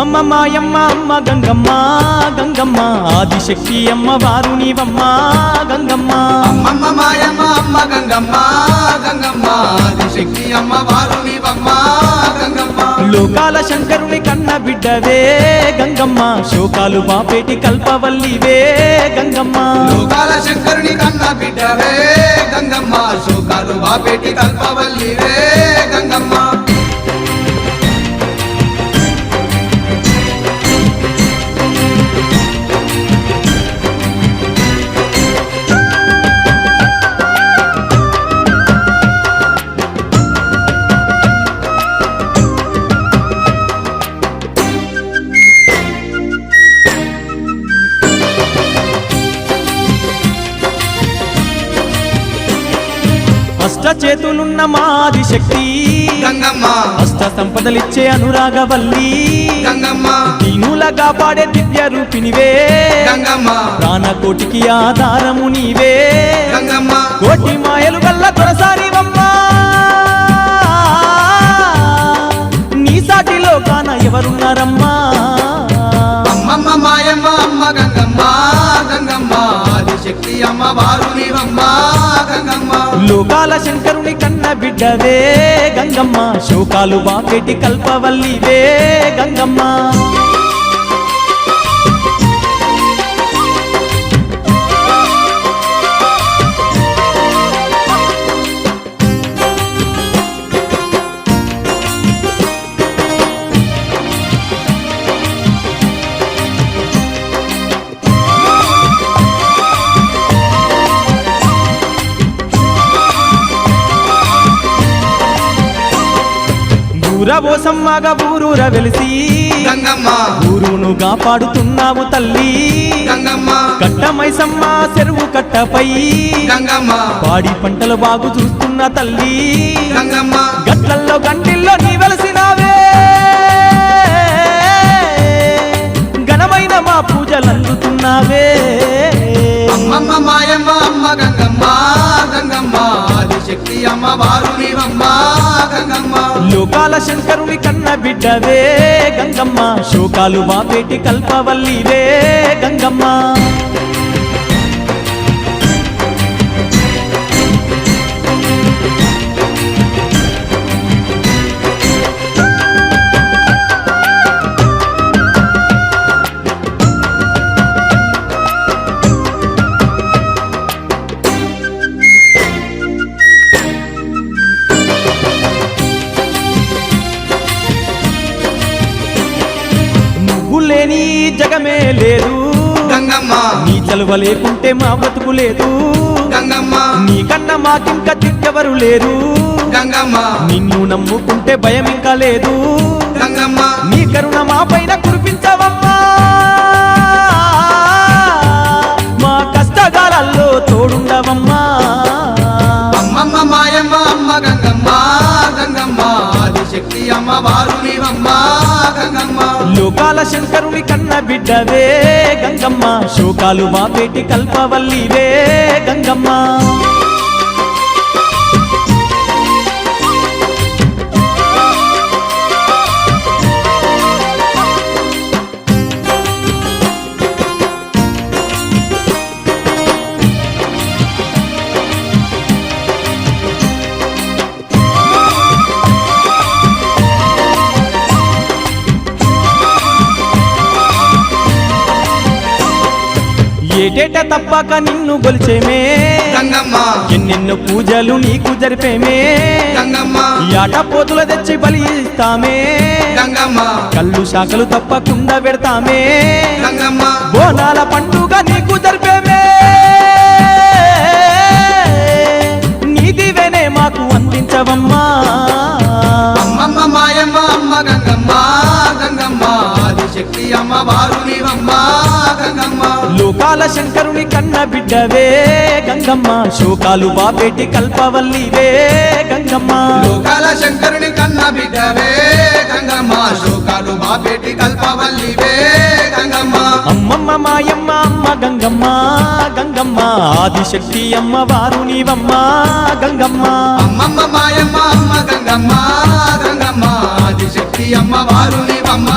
అమ్మమ్మ మాయమ్మ అమ్మ గంగమ్మ గంగమ్మ ఆదిశక్తి అమ్మ వారు నీవమ్మ గంగమ్మ అమ్మమ్మ మాయమ్మ అమ్మ గంగమ్మ గంగమ్మ ఆదిశక్తి అమ్మ వారు నీవమ్మ గంగమ్మ లోకాల శంకరుని కన్న బిడ్డవే గంగమ్మ శోకాలు బాపేటి కల్పవల్లివే గంగమ్మ లోకాల శంకరుని కన్న బిడ్డవే గంగమ్మ శోకాలు బాపేటి కల్పవల్లివే గంగమ్మ అష్ట చేతులున్న మాది శక్తి గంగమ్మ అష్ట సంపదలిచ్చే అనురాగవల్లి గంగమ్మ దీనుల కాపాడే దివ్య రూపినివే గంగమ్మ ప్రాణకోటికి ఆధారము నీవే గంగమ్మ కోటి మాయలు గల్ల దొరసానివమ్మా నీ సాటిలో కాన ఎవరున్నారమ్మా అమ్మమ్మ మాయమ్మ అమ్మ గంగమ్మ గంగమ్మ ఆదిశక్తి అమ్మ వారు నీవమ్మ గంగమ్మ లోకాల శంకరుని కన్న బిడ్డవే గంగమ్మ శోకాలు బాపేటి కల్పవల్లివే గంగమ్మ ఊరబోసమ్మగా ఊరూర వెలిసి గంగమ్మ ఊరును కాపాడుతున్నావు తల్లి గంగమ్మ కట్టమైసమ్మ చెరువు కట్టపై గంగమ్మ పాడి పంటలు బాగు చూస్తున్న తల్లి గంగమ్మ గట్లల్లో గంటిల్లో నీ వెలసినావే ఘనమైన మా పూజలు అందుతున్నావే అమ్మమ్మ మాయమ్మ అమ్మ గంగమ్మ గంగమ్మ ఆదిశక్తి అమ్మ వారు నీవమ్మ గంగమ్మ లోకాల శంకరుని కన్న బిడ్డవే గంగమ్మ శోకాలు బాపేటి కల్పవల్లివే గంగమ్మ లేని జగమే లేదు గంగమ్మ నీ చలువ లేకుంటే మా బతుకు లేదు గంగమ్మ నీ కన్నా మాకింక దిక్కెవరు లేరు గంగమ్మ నిన్ను నమ్ముకుంటే భయం ఇంకా లేదు గంగమ్మ నీ కరుణ మా పైన కురిపించవమ్మా మా కష్టకాలాల్లో తోడుండవమ్మా అమ్మమ్మ మాయమ్మ అమ్మ గంగమ్మ గంగమ్మ ఆదిశక్తి అమ్మ వారు నీవమ్మ గంగమ్మ లోకాల శంకరుని కన్న బిడ్డవే గంగమ్మ శోకాలు బాపేటి కల్పవల్లివే గంగమ్మ ఏటేట తప్పక నిన్ను గొలిచేమే గంగమ్మ ఎన్నెన్నో పూజలు నీకు జరిపేమే గంగమ్మ ఆట పోతుల తెచ్చి బలి ఇస్తామే గంగమ్మ కళ్ళు శాఖలు తప్పకుండా పెడతామే గంగమ్మ బోనాల పండుగ నీకు జరిపేమే నీదివేనే మాకు అందించవమ్మా అమ్మమ్మ మాయమ్మ అమ్మ గంగమ్మ గంగమ్మ ఆదిశక్తి అమ్మ వారు నీవమ్మ గంగమ్మ లోకాల శంకరుని కన్న బిడ్డవే గంగమ్మ శోకాలు బాపేటి కల్పవల్లివే గంగమ్మ లోకాల శంకరుని కన్న బిడ్డవే గంగమ్మ శోకాలు బాపేటి కల్పవల్లివే గంగమ్మ అమ్మమ్మ మాయమ్మ అమ్మ గంగమ్మ గంగమ్మ ఆదిశక్తి అమ్మ వారు నీవమ్మ గంగమ్మ అమ్మమ్మ మాయమ్మ అమ్మ గంగమ్మ గంగమ్మ ఆదిశక్తి అమ్మ వారు నీవమ్మ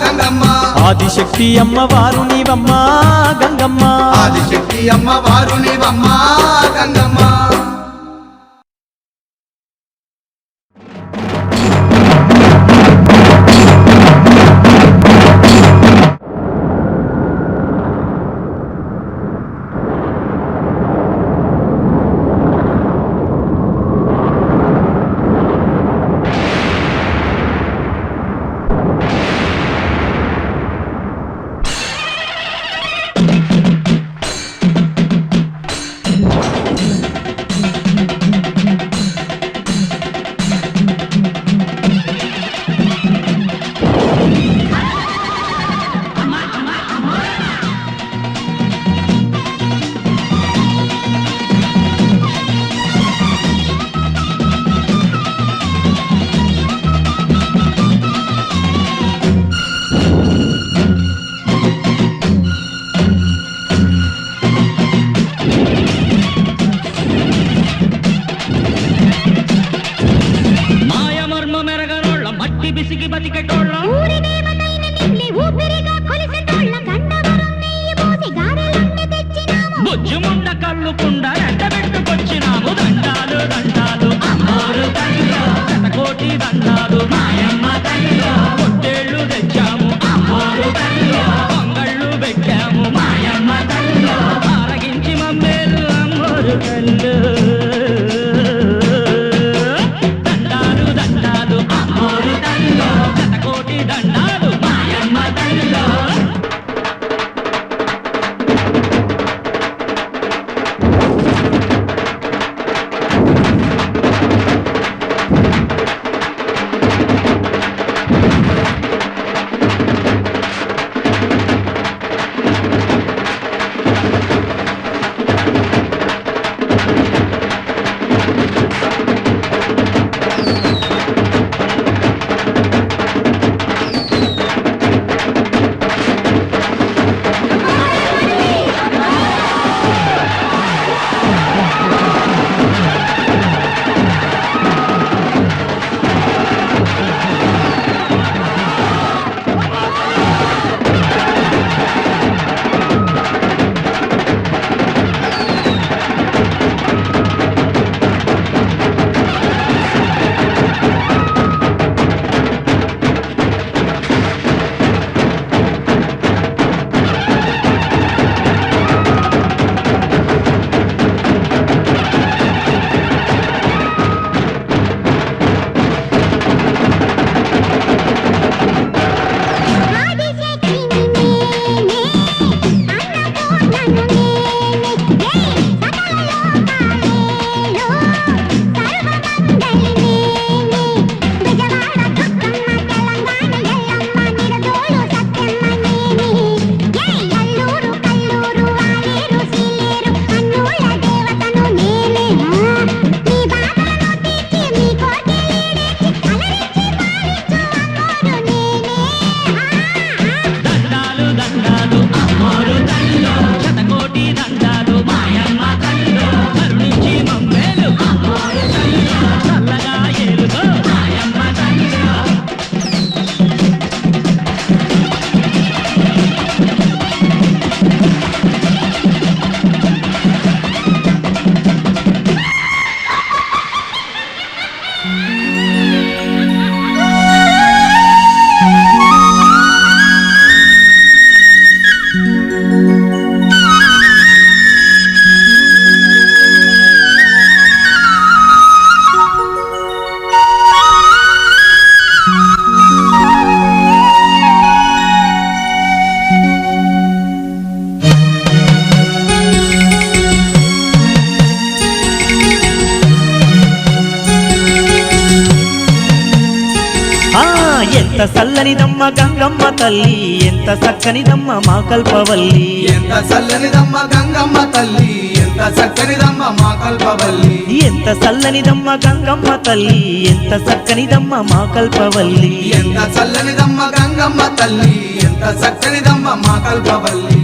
గంగమ్మ ఆదిశక్తి అమ్మవారు నీవమ్మ గంగమ్మ ఆదిశక్తి అమ్మవారు నీవమ్మ గంగమ్మ ఎంత సల్లనిదమ్మ గంగమ్మ తల్లి, ఎంత చక్కనిదమ్మ మా కల్పవల్లి. ఎంత చల్లనిదమ్మ గంగమ్మ తల్లి, ఎంత చక్కనిదమ్మ మా కల్పవల్లి. ఎంత చల్లనిదమ్మ గంగమ్మ తల్లి, ఎంత చక్కనిదమ్మ మా కల్పవల్లి. ఎంత చల్లనిదమ్మ గంగమ్మ తల్లి, ఎంత చక్కనిదమ్మ మా కల్పవల్లి.